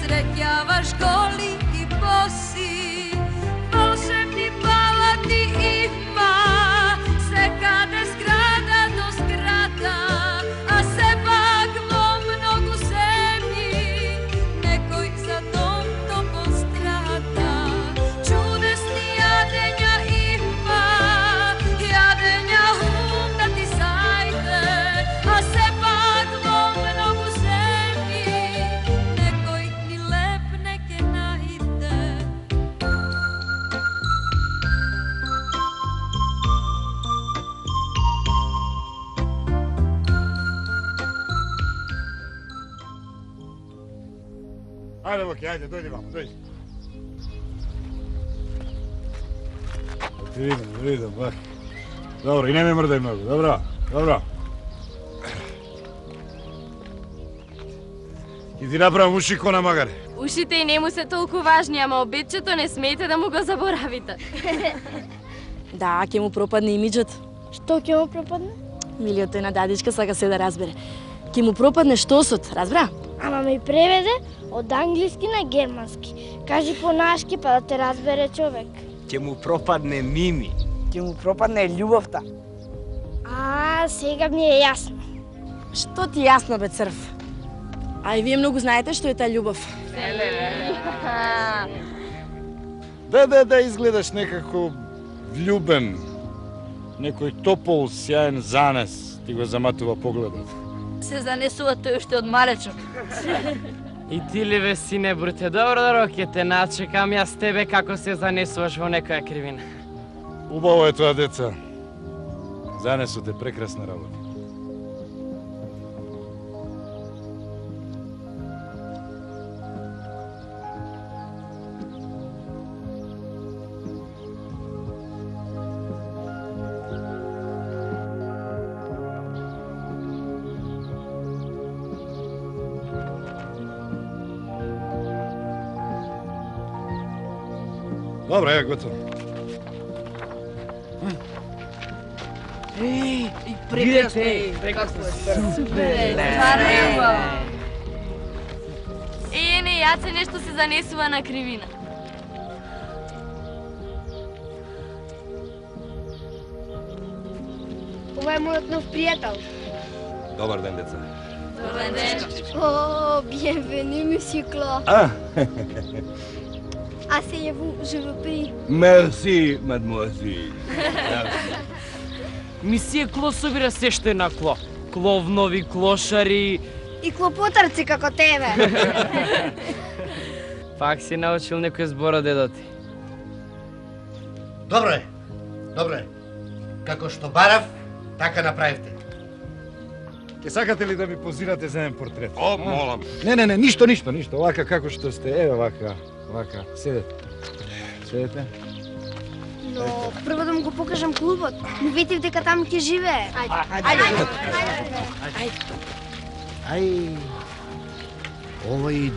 sretjavaš goli i bosi, volšebni palati ima, sve kade zgrada do zgrada, a sebak mom mnogu zemlji, nekoj za dom topol strada. Čudesni jadenja ima, jadenja da ti zajde, a sebak mom mnogu zemlji, nekoj ni lep neke najde. Ajde, Luki, ajde, dojdi vamo, dojdi. Da vidim, bak. Dobro, i nemoj mrdaj mnogo, dobro, dobro. И ти направам уши ко на магаре. Ушите и не му се толку важни, ама обетчето не смеете да му го заборавите. Да, ќе му пропадне имиджот. Што ќе му пропадне? Милиото е на дадичка, сака се да разбере. Ќе му пропадне штосот, разбра? Ама ми преведе од англиски на германски. Кажи по-нашки па да те разбере човек. Ќе му пропадне Мими. Ќе му пропадне љубовта. А, сега ми е јасно. Што ти е јасно, бе, црв? А и вие многу знаете што е таа љубов. Да изгледаш некако влюбен. Некој топол, сјаен занес ти го заматува погледот. Се занесува тој уште од малечок. И ти ли бе, сине бруте, добро ќе те начекам јас тебе како се занесуваш во некоја кривина. Убаво е тоа, деца. Занесот е прекрасна работа. Добро, е готово. Прекрасно. Супер! Не, Јаце нешто се занесува на кривина. Ова е мојот нов пријател. Добар ден, деца. Добар ден. О, bienvenue, monsieur Claude. Ah, Asseyez-vous, je vous prie. merci, mademoiselle. Мисија Кло собира се што е на Кло. Кловнови, клошари. И клопотарци како тебе. Пак си научил некој збор од дедо ти. Добро е, добро е. Како што барав, така направивте. Ке сакате ли да ми позирате за еден портрет? О, молам. Не, ништо. Овака како што сте, еве вака. Седете. Но прво да му го покажам клубот. Не ветив дека таму ќе живее. Ајде. Ај, овој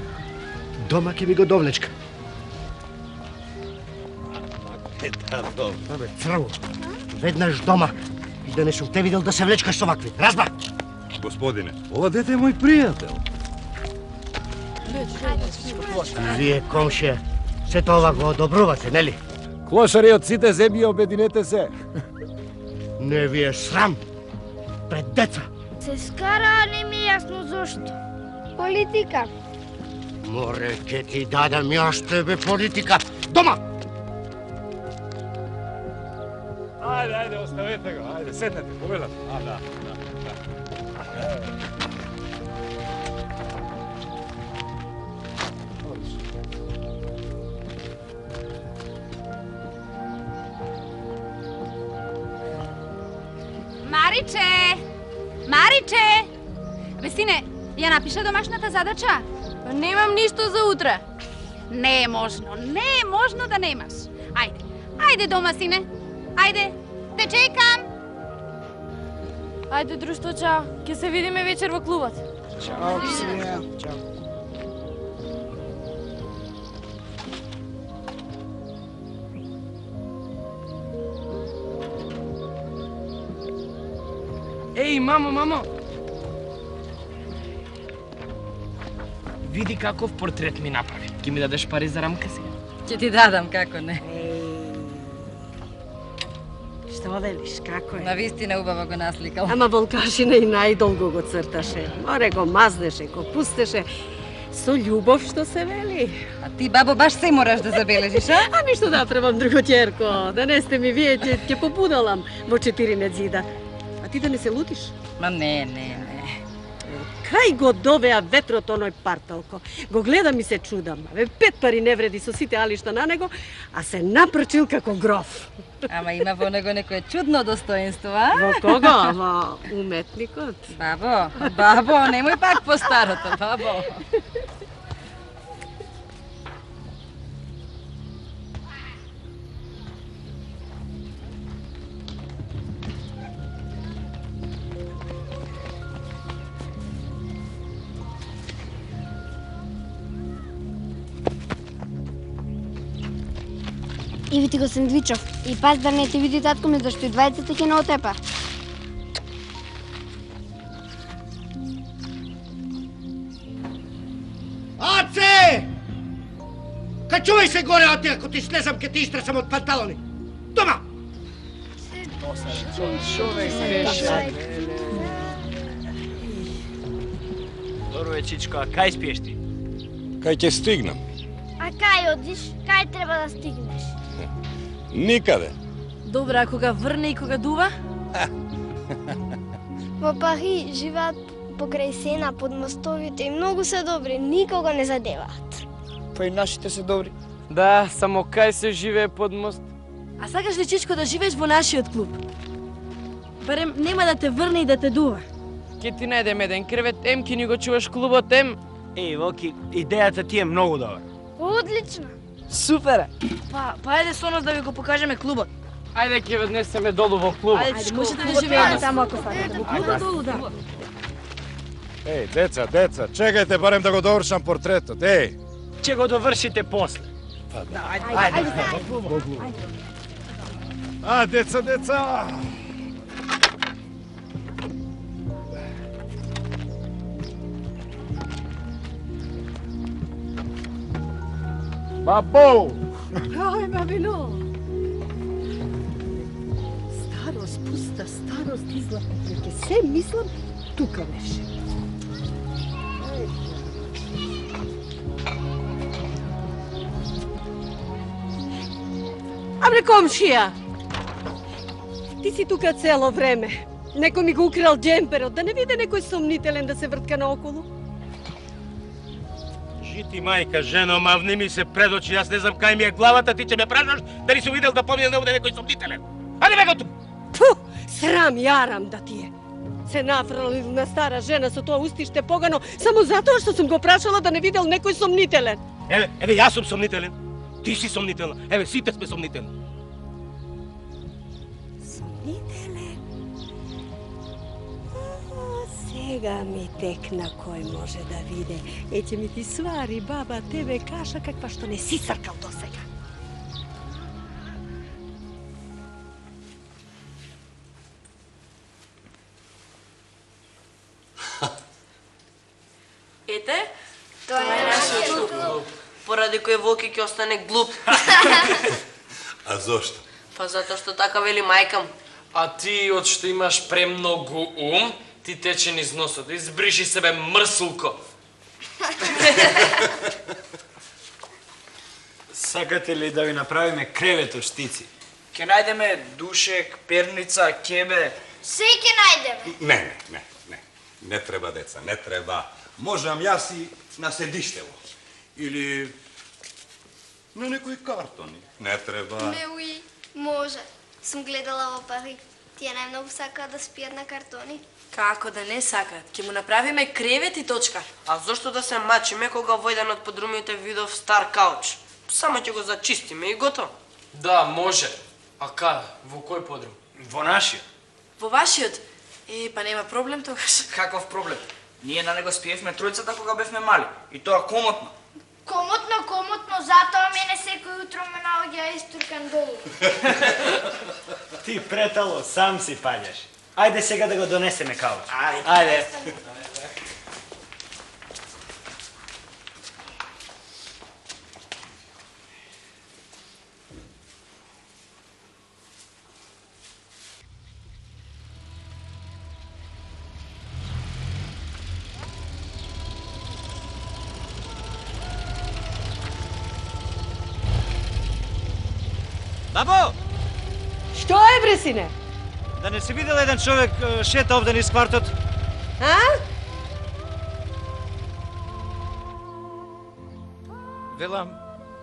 дома ќе ми го довлечка. Абе, црво, веднаш дома и да не сум те видел да се влечкаш со вакви. Разбра? Господине, ова дете е мој пријател. Вие, комшија, се тоа го одобрувате, нели? Клошари од сите земји, обединете се. Не ви е срам пред деца. Се скара, не ми е јасно зошто. Политика. Море, ќе ти дадам јас тебе политика. Дома! Ајде, оставете го. Ајде, седнете, повелате. Да. Мариче! Бе, сине, ја напиша домашната задача? Немам ништо за утре. Не е можно да немаш. Ајде дома, сине. Ајде, те чекам. Ајде, друштво, чао. Ќе се видиме вечер во клубот. Чао, Ксенија. Чао. Еј, мамо! Види каков портрет ми направи. Ке ми дадеш пари за рамка сега? Ќе ти дадам, како не. Што велиш, како е? На вистина убаво го насликал. Ама Волкашина и најдолго го црташе. Море го мазнеше, го пустеше. Со љубов, што се вели. А ти, бабо, баш се мораш да забележиш, а? Ами што да правам, другоќерко? Да не сте ми вие, ќе побудалам во 4 зида. А ти да не се лутиш? Ма не. Кај го довеа ветрот оној парталко? Го гледам и се чудам. 5 пари не вреди со сите алишта на него, а се напрчил како гроф. Ама има во него некое чудно достоинство, а? Во кого? Во уметникот? Бабо, немој пак по старото, бабо. Иви ти го сендвичов. И паз да не те види татко ми, зашто и двајцата ќе не отепа. Аце! Качувај се горе, оти, ако ти слезам, ке ти истресам од панталони. Дома! Човек беше. Добро вечичко, а кај спиеш ти? Кај ќе стигнам? А кај одиш? Кај треба да стигнеш? Никаде. Добра, а кога врне и кога дува? Во Пари живеат покрај сена под мостовите и многу се добри, никога не задеваат. Па и нашите се добри. Да, само кај се живее под мост? А сакаш ли, Чичко, да живееш во нашиот клуб? Барем нема да те врне и да те дува. Ке ти најдем еден кревет, ем ке ни го чуваш клубот, ем. Воки, идејата ти е многу добра. Одлично. Супер е. Па ајде со нас да ви го покажеме клубот. Ајде ќе ве однесеме долу во клубот. Ајде, можете да живеете таму ако сакате. Во клубот долу, да. Еј, деца, чекајте барем да го довршам портретот, еј. Ќе го довршите после. А, деца! Бабо! Ај, бабино! Старост, пуста старост, излапна ќе се мислам, тука беше. Абре, комшија! Ти си тука цело време. Некој ми го украл джемперот, да не виде некој сомнителен да се вртка наоколу. Жити мајка, жено, мавни ми се пред очи, јас не знам кај ми е главата, ти ќе ме прашаш дали си видел да помине да буде некој сомнителен. Ајде бега тук! Пу, срам јарам да ти е. Се нафралил на стара жена со тоа устиште погано, само затоа што сум го прашала да не видел некој сомнителен. Еве, јас сум сомнителен. Ти си сомнителна. Еве, сите сме сомнителни. Сомнителен? Сега ми текна кој може да виде. Ќе ми ти свари баба тебе каша каква што не си сркал до сега. Ете, Тоа е нашиот клуб. поради кој Волки ќе остане глуп. А зошто? Па затоа што така вели мајка му. А ти, од што имаш премногу ум, ти тече низ носот. Избриши себе, мрсулко. Сакате ли да ви направиме кревет од штици? Ќе најдеме душек, перница, кебе. Се ќе најдеме. Не треба, деца, не треба. Можам јас и на седиштево. Или на некои картони. Не треба. Меуи, може. Сум гледала во Пари. Тие најмногу сакаат да спијат на картони. Како да не сакаат? Ќе му направиме кревет и точка. А зошто да се мачиме кога во еден од подрумите видов стар кауч? Само ќе го зачистиме и готово. Да, може. А кај? Во кој подрум? Во нашиот. Во вашиот? Па нема проблем тогаш. Каков проблем? Ние на него спиевме тројцата кога бевме мали. И тоа комотно. Комотно, затоа мене секој утро ме наоѓа истуркан долу. Ти претало сам си паѓаш. Ајде сега да го донесеме кауч. Ајде. Бабо! Што е, бре, сине? Да не си видел еден човек шета овде низ квартот? А? Велам,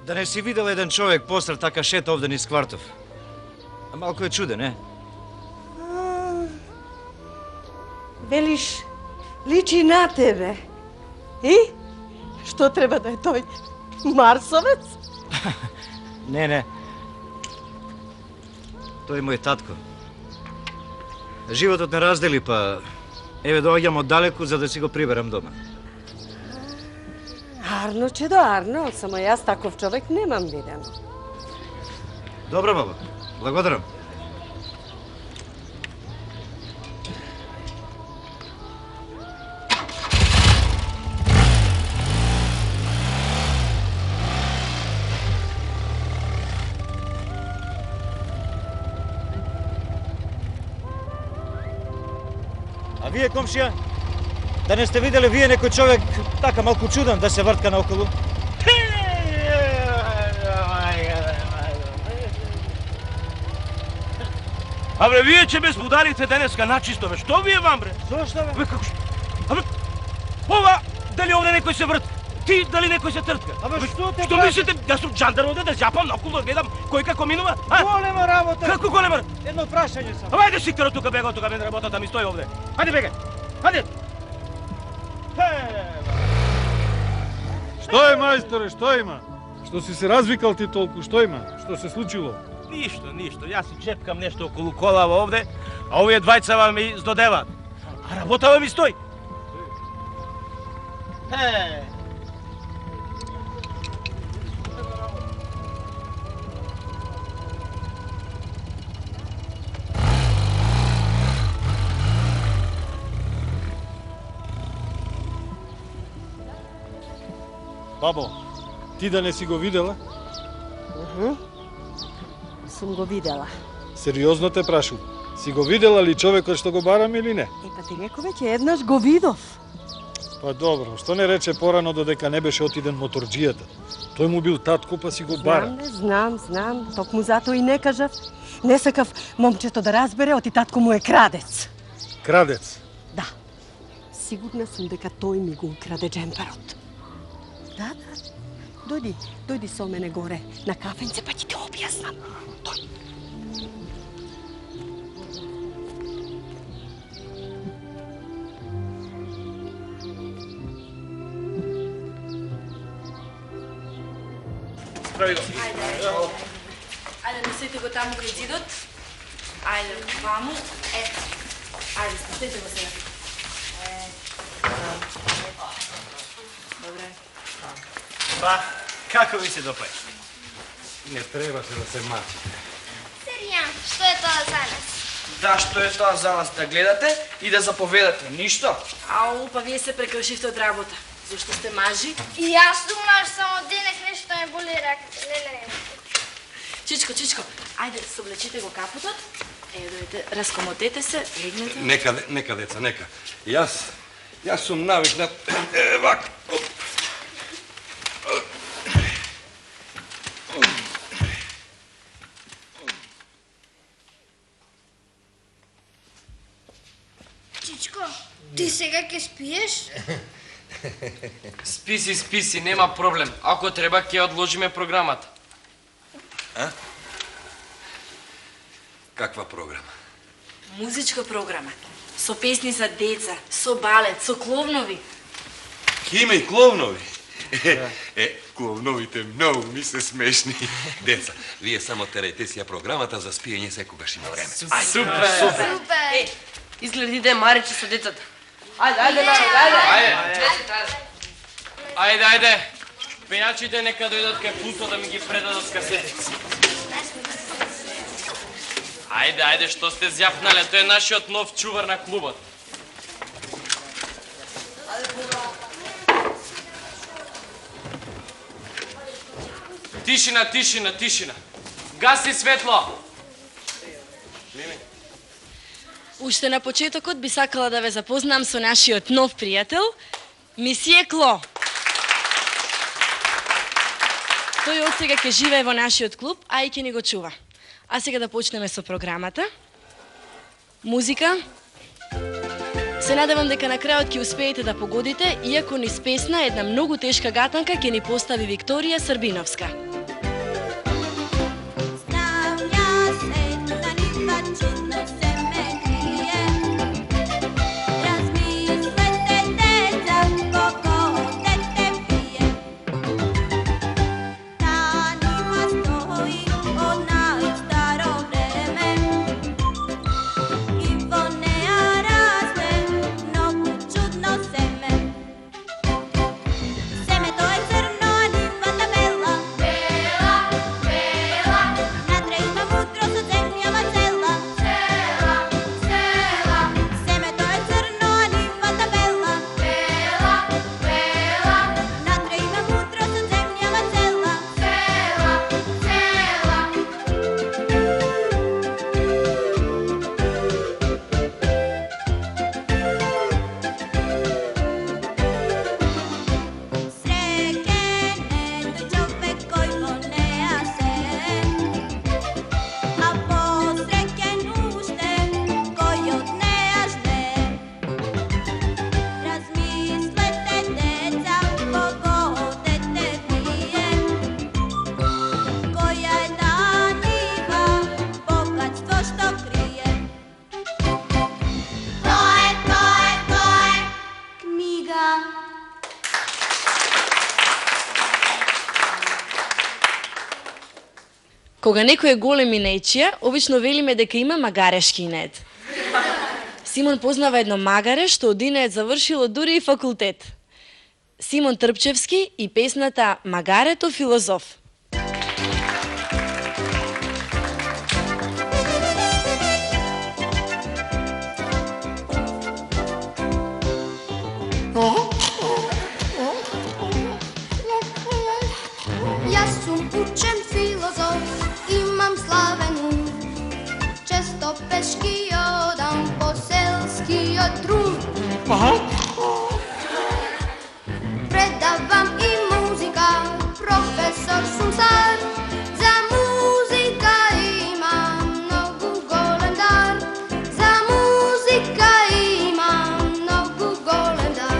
да не си видел еден човек посред така шета овде низ квартов. А малко е чуден, не? Велиш, личи на тебе. И? Што треба да е тој? Марсовец? Не. Тој е мој татко. Животот не раздели, па еве доаѓам од далеку за да си го приберам дома. Арно, чедо, арно, само јас таков човек немам виден. Добро, баба. Благодарам. А вие, комшија, да не сте видели вие некој човек така малку чуден да се вртка наоколу? Абре, вие че ме сподарите денеска начисто, бе. Што вие вам, бре? Зошто, бе? Абе, како што? Абе, ова, дали овде некој се вртка? Ти, дали некој се тртка? Абе, што те Што мислите, јас сум джандар овде да зјапам наоколу, да гледам кој како минува? А? Голема работа! Како голема? Едно прашање само. Абе, ајде сикаро тука, бега тука, мен работата ми стои овде. Ајде, бегај. Ајде. Што е, мајсторе, што има? Што си се развикал ти толку, што има? Што се случило? Ништо, јас си чепкам нешто околу колава овде, а овие двајцава ми здодеваат. А работава ми стои. Бабо, ти да не си го видела? Сум го видела. Сериозно те прашувам. Си го видела ли човекот што го барам или не? Па ти реков веќе еднаш го видов. Па добро, што не рече порано додека не беше отиден моторџијата? Тој му бил татко, па си го бара. Знам, токму затоа и не кажав. Не сакав момчето да разбере, оти татко му е крадец. Крадец? Да. Сигурна сум дека тој ми го украде джемперот. Да. Дојди со мене горе на кафенце, па ќе ти објаснам. Дојди. Справи го. Ајде, носете го таму кај зидот. Ајде, ваму. Ето. Ајде, спустете го сега. Добре. Па, како ви се допаѓа? Не требаше да се мачите. Серијан, што е тоа за нас? Да, што е тоа за вас да гледате и да заповедате, ништо? Ау, па вие се прекршивте од работа. Зошто сте мажи? И јас сум маж, само денес нешто ме боли раката. Леле. Чичко, ајде, соблечете го капутот. Дојдете, раскомотете се, легнете. Нека, деца, нека. Јас сум навикнат вака. Чичко, ти сега ќе спиеш? Списи, нема проблем. Ако треба, ќе одложиме програмата. А? Каква програма? Музичка програма. Со песни за деца, со балет, со кловнови. Ке има и кловнови? Кловновите многу ми се смешни. Деца, вие само терејте си ја програмата за спиење секогаш има време. Супер! Изгледите маричи со децата. Ајде. Пејачите нека дојдат кај пулто да ми ги предадат касетите. Ајде, што сте зјапнале, тој е нашиот нов чувар на клубот. Тишина. Гаси светло. Уште на почетокот би сакала да ве запознам со нашиот нов пријател, Мисије Кло. Тој од сега ќе живее во нашиот клуб, а и ќе ни го чува. А сега да почнеме со програмата. Музика. Се надевам дека на крајот ќе успеете да погодите, иако низ песна една многу тешка гатанка ќе ни постави Викторија Србиновска. Кога некој е голем и нечија, обично велиме дека има магарешки инет. Симон познава едно магаре што од инет завршило дури и факултет. Симон Трпчевски и песната Магарето филозоф. Јас сум учен филозоф, имам славен ум. Често пешки одам по селскиот друм. Предавам и музика, професор сум стар. За музика имам многу голем дар. За музика имам многу голем дар.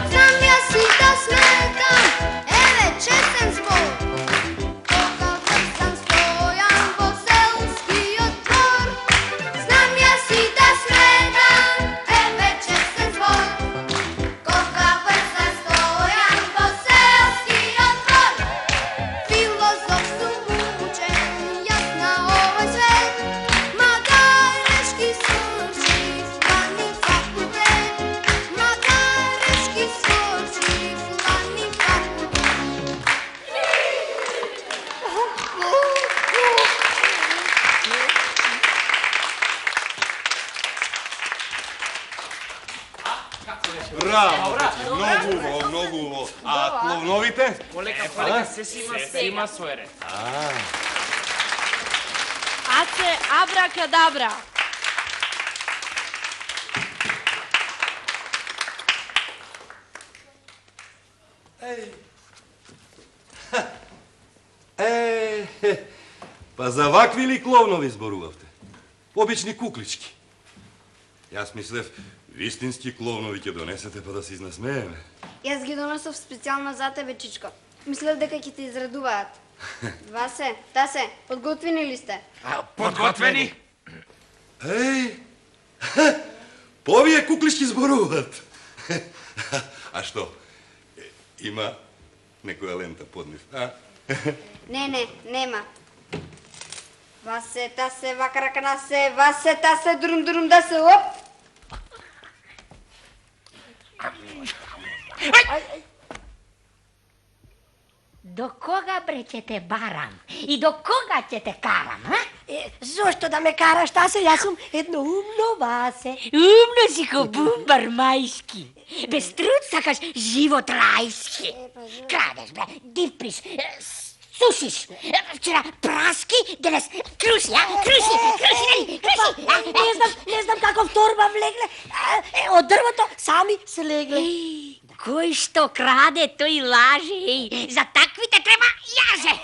Знам јас и да сметам, еве честен збор. Кога врсам стојам во селскиот двор. Знам јас и да сметам, еве честен збор. Кога врсам стојам во селскиот двор. Филозоф сум учен, јас на овој свет. Магарешки свршив, лани факултет. Магарешки свршив, лани факултет. Браво, многу убаво, многу убаво. А кловновите? Полека, се има свој ред. Аце абракадабра. Па за вакви ли кловнови зборувавте? Обични куклички. Јас мислев, вистински кловнови ќе донесете па да се изнасмееме. Јас ги донесов специјално за тебе, Чичко. Мислев дека ќе те израдуваат. Васе, Тасе, подготвени ли сте? Подготвени? Повие куклички зборуваат. А што? Има некоја лента под нив, а? Не, нема. Васе, Тасе, вакараканасе, Васе, Тасе, друм, да се, оп! До кога бре ќе те барам? И до кога ќе те карам, а? Зошто да ме караш, Тасе? Јас сум едно умно Васе. Умно си ко бумбар мајски. Без труд сакаш живот рајски. Крадеш, бре, диприш, сушиш. Вчера праски, денес круси, а? Круси. Не знам каков торба влегле. Од дрвото сами се легле. Кој што краде, тој лаже, За таквите треба јаже.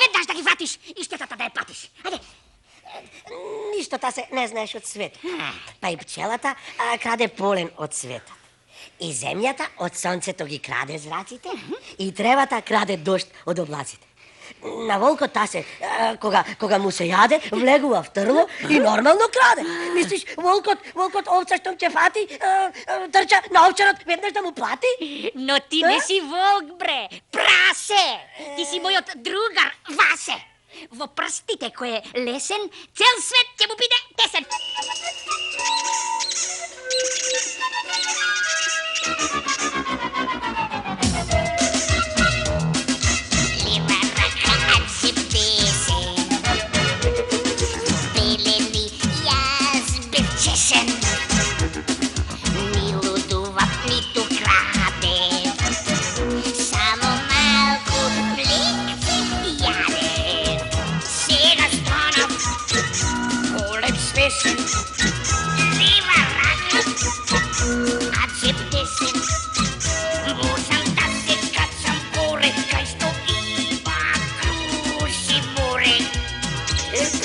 веднаш да ги вратиш и штетата да ја платиш. Ајде. Ништо тасе не знаеш од свет. Па и пчелата краде полен од светот. И земјата од сонцето ги краде зраците, и тревата краде дожд од облаците. На волкот тасе, кога му се јаде, влегува в трло и нормално краде. Мислиш, волкот овца штом ќе фати, трча на овчарот веднаш да му плати? Но ти не си волк, бре, прасе! Ти си мојот другар, Васе. Во прстите кој е лесен, цел свет ќе му биде тесен. Лева рака анци песен, белели јас бев чесен. Ни лудував, ниту крадев, само малку млекце јадев. Сега станав голем свесен, лева рака анци песен. Можам да се качам горе, кај што има круши море.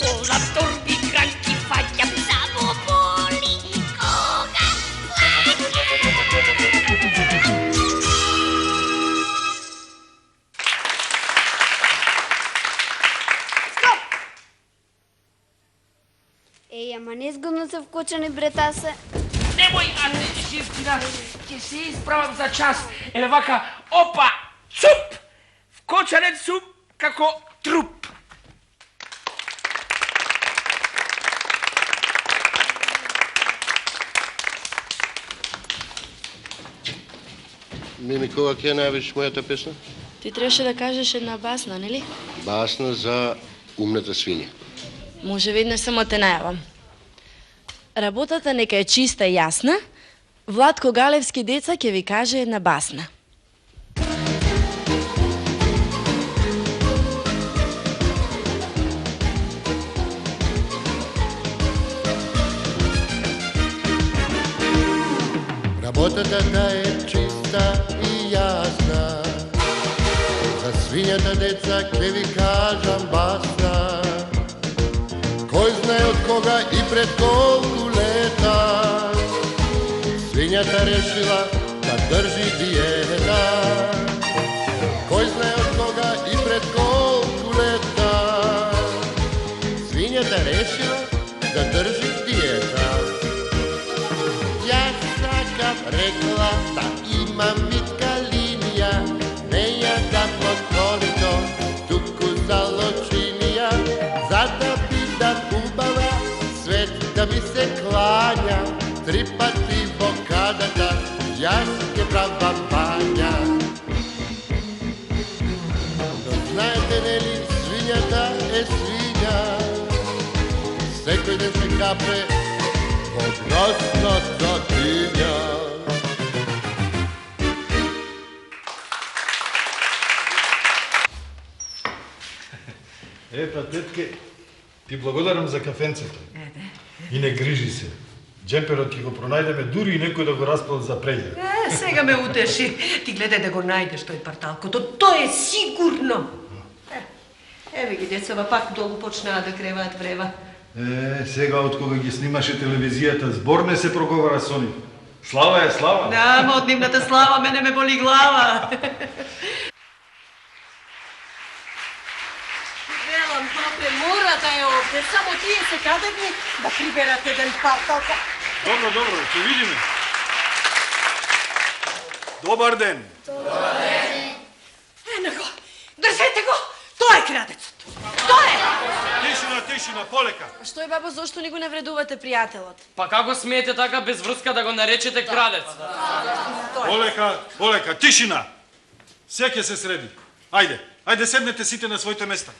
Полам торби гранки фаќам, само боли кога Еј, ама незгодно се вкочани, бре, тасе. Немој, Ане, Живкина, ќе се исправам за час. Еле вака, опа, цуп! Вкочанен сум како труп. Мими, кога ќе најавиш мојата песна? Ти требаше да кажеш една басна, нели? Басна за умната свиња. Може веднаш само те најавам. Работата нека е чиста и јасна. Владко Галевски деца ќе ви каже една басна. Работата да е чиста и јасна. За свињата деца ќе ви кажам басна. Кој знае од кога и пред колку лета свињата решила да држи диета. Кој знае од кога и пред колку лета свињата решила да држи диета. Јас сакам, рекла, да имам витка линија, не ја дам од колито, туку за лочинија, за да бидам убава, свет да ми се клања, 3 пати во кадата, јас ќе правам бања. Но знаете нели, свињата е свиња, секој ден се капе во грозната диња. Ета, тетке, ти благодарам за кафенцето. И не грижи се. Джемперот ќе го пронајдеме дури и некој да го распал за преља. Сега ме утеши. Ти гледај да го најдеш тој парталкото. Тоа е сигурно. Еве ги децава пак долу почнаа да креваат врева. Сега од кога ги снимаше телевизијата, збор не се проговара со нив. Слава е слава. Да, ма од нивната слава мене ме боли глава. Велам, папе, мора да е овде. Само тие се кадевни да приберат еден парталка. Добро, ќе видиме. Добар ден. Добар ден. Ено го, држете го. Тоа е крадецот. Тоа е. Тишина, полека. Што е, бабо, зошто ни го навредувате пријателот? Па како смеете така без врска да го наречете крадец? Полека, тишина. Се ќе се среди. Ајде, седнете сите на своите места.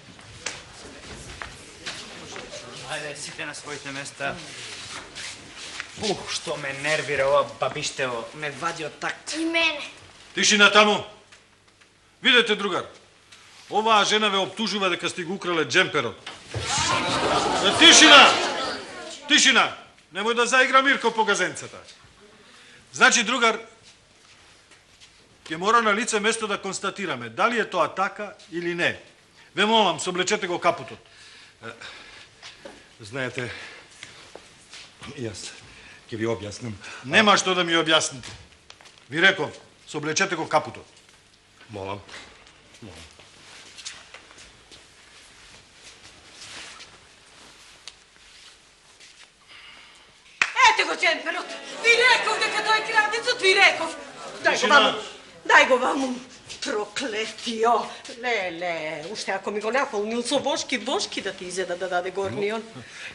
Ајде, сите на своите места. Што ме нервира ова бабиштево. Ме вади од такт. И мене. Тишина таму. Видете, другар. Оваа жена ве оптужува дека сте го украле джемперот. Тишина! Немој да заигра Мирко по газенцата. Значи, другар, ќе мора на лице место да констатираме дали е тоа така или не. Ве молам, соблечете го капутот. Знаете, јас ќе ви објаснам. Нема што да ми објасните. Ви реков, соблечете го капутот. Молам. Ете го джемперот. Ви реков дека тој крадецот, ви реков. Дај го ваму. Проклетио. Леле, уште ако ми го наполнил со бошки да ти изеда да даде горнион.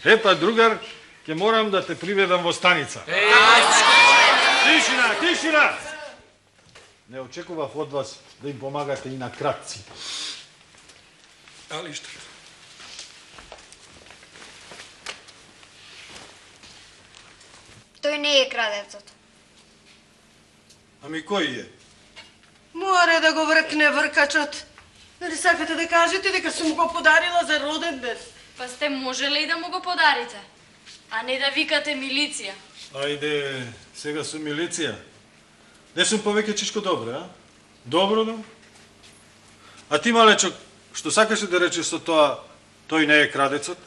Епа, другар, ќе морам да те приведам во станица. Тишина, тишина! Не очекував од вас да им помагате и на кратци. Али што? Тој не е крадецот. Ами кој е? Море да го вркне вркачот. Нали сакате да кажете дека сум го подарила за роден ден? Па сте можеле и да му го подарите, а не да викате милиција. Ајде, сега сум милиција. Не сум повеќе чичко добро, а? Добро, да? А ти, малечок, што сакаше да речеш со тоа, тој не е крадецот?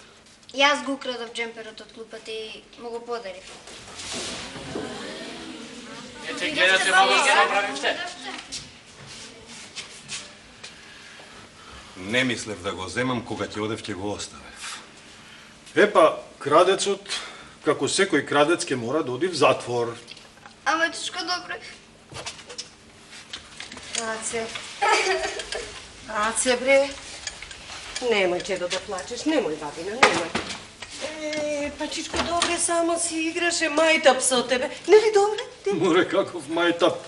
Јас го украдов джемперот од клупата и му го подарив. Ете, гледате много да се оправивте. Не мислев да го земам, кога ќе одев ќе го оставев. Епа, крадецот, како секој крадец, ќе мора да оди в затвор. Ама чичко добро. Аце, бре. Немој, чедо, да плачеш. Немој, бабина, немој. Па чичко добре, само си играше мајтап со тебе. Нели добре? Море, каков мајтап.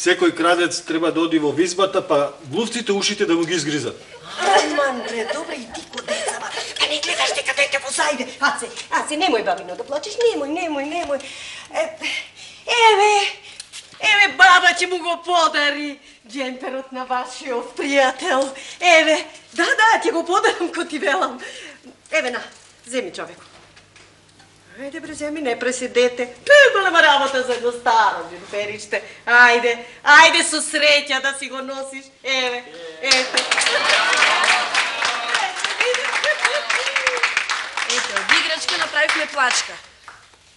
Секој крадец треба да оди во визбата, па глувците ушите да му ги изгризат. Аман, бре, добре, и ти ко деца, ба. Ка не гледаш дека дете во зајде. Аце, немој, бабино, да плачеш. Немој. Еве, баба ќе му го подари джемперот на вашиот пријател. Еве, да, ќе го подарам ко ти велам. Еве, на, земи човеко. Ајде, бре, земи, не преседете. Голема работа за го старо джемперичте. Ајде со среќа да си го носиш. Еве, ете. Ете, од играчка направивме плачка.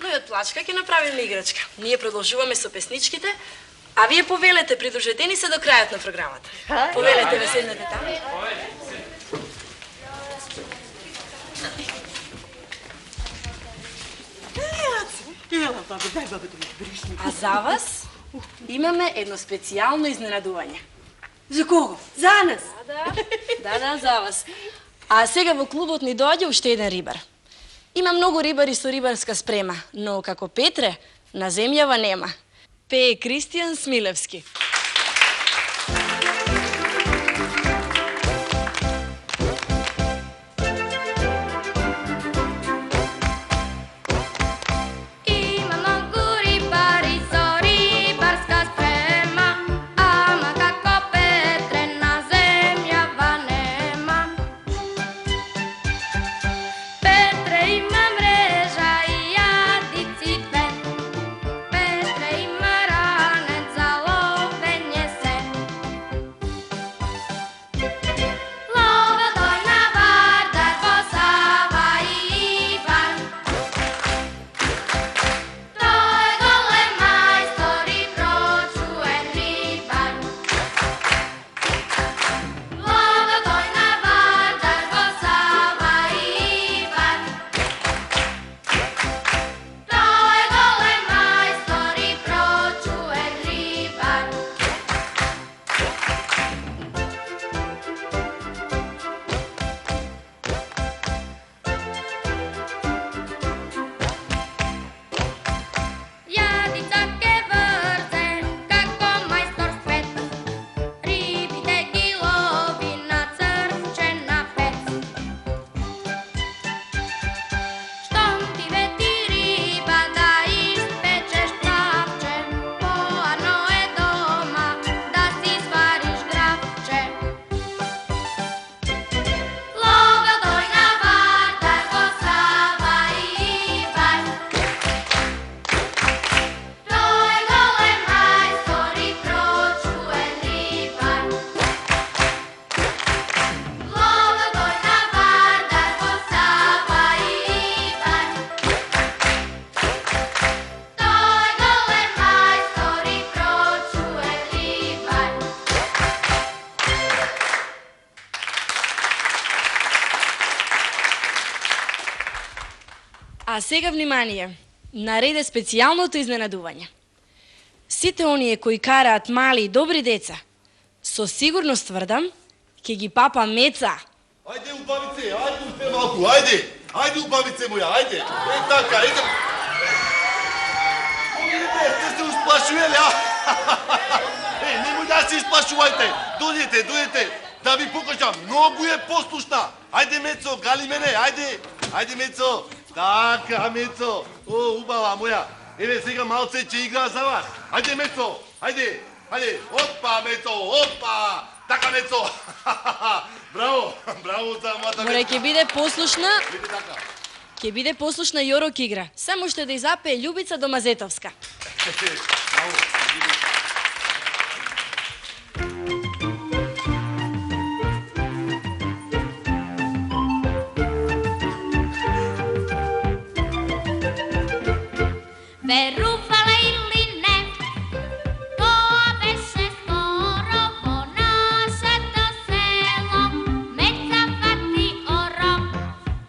Но и од плачка ќе направиме играчка. Ние продолжуваме со песничките, а вие повелете, придружете ни се до крајот на програмата. Повелете, ве седнете таму. А за вас имаме едно специјално изненадување. За кого? За нас? Да, за вас. А сега во клубот ни доаѓа уште еден рибар. Има многу рибари со рибарска спрема, но како Петре, на земјава нема. Пее Кристијан Смилевски. Petre ima ranec za love А сега внимание, наред е специјалното изненадување. Сите оние кои караат мали и добри деца, со сигурност тврдам, ќе ги папа меца. Ајде, убавице, ајде упе малку, ајде! Ајде, убавице моја, ајде! Е така, ајде! Сте се усплашували, а? Немој да се исплашувајте! Дојдете, да ви покажам, многу е послушна! Ајде, Мецо, гали мене, ајде! Ајде, Мецо! Така, Мецо! О, убава моја! Еве сега малце ќе игра за вас! Ајде, Мецо! Ајде! Опа, Мецо, опа! Така, Мецо! Браво! Браво за млада Мецо! Море ќе биде послушна... Ќе биде послушна Јоро ќе игра. Само ще да изапее Љубица Домазетовска. Браво! Veruvale ili ne, тоа беше скоро во нашето село. Меца фати оро,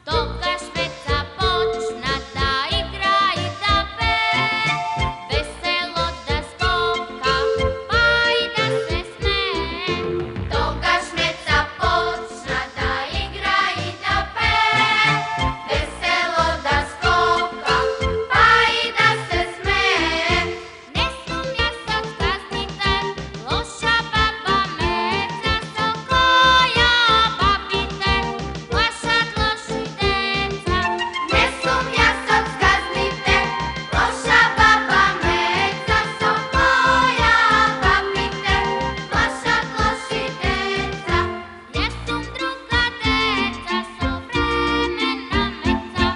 тогаш Меца почна да игра и да пее. Весело да скока, па и да се смее. Тогаш Меца почна да игра и да пее. Весело да скока, па и да се смее. Не сум јас од казните, лоша баба Меца, со која бабите плашат лоши деца. Не сум јас од казните, лоша баба Меца, со која бабите плашат лоши деца. Јас сум друга деца, современа Меца.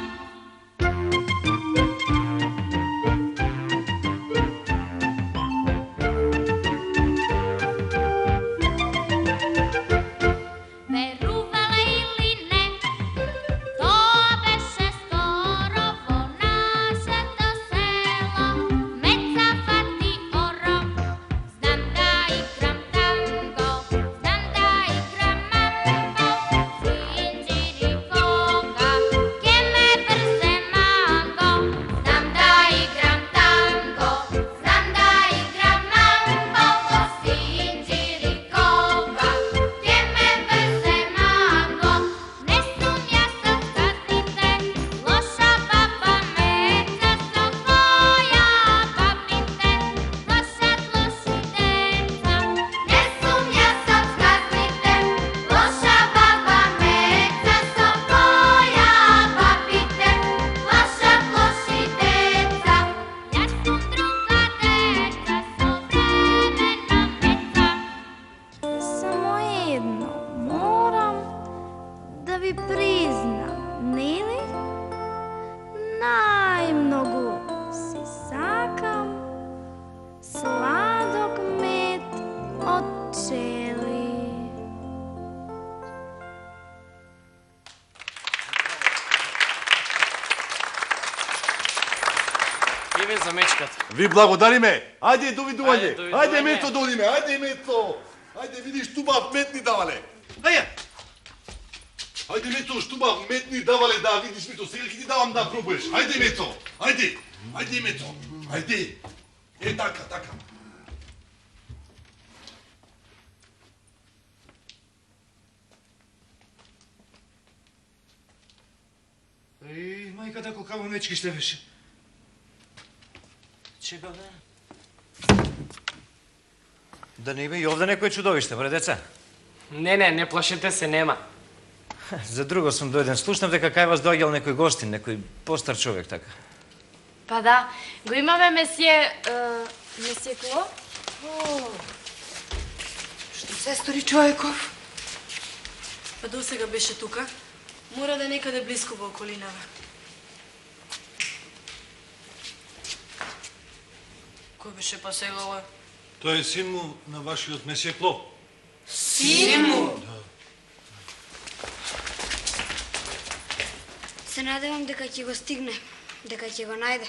Верувале или не, тоа беше скоро во нашето село. Меца фати оро, знам да играм танго, знам да играм мамбо. Синџири кога, ке ме брзе манго. Знам да играм танго, знам да играм мамбо. Синџири кога, ке ме брзе манго. Не сум јас од казните, лоша баба Меца, со која бабите плашат лоши деца. Не сум јас од казните, лоша баба Меца, со која бабите плашат лоши деца. Јас сум друга деца, современа Меца. Само едно морам да ви признам, нели? Најмногу си сакам сладок мед од пчели. Иве за мечката. Ви благодариме! Ајде, довидување! Ајде, довидување. Ајде, Мецо, дојдиме! Ајде, Мецо! Ајде, видиш, тубав мет ни давале! Ајде! Ајде, Мецо, штубав мет ни давале, да видиш, Мецо, сега ќе ти давам да пробуеш. Ајде, Мецо! Ајде! Ајде, Мецо! Ајде! Е, така, така. Еј, мајката колкава мечки ще беше. Чека, бе. Да не има и овде некој чудовиште, бре, деца? Не плашете се, нема. За друго сум дојден. Слушнав дека кај вас доаѓал некој гостин, некој постар човек, така. Па да, го имаме месие Кло. Што се стори човеков? Па досега беше тука. Мора да е некаде близко во околинава. Кој беше па сега ова? Тој е син му на вашиот месие Кло. Син му? Да. Се надевам дека ќе го стигне, дека ќе го најде.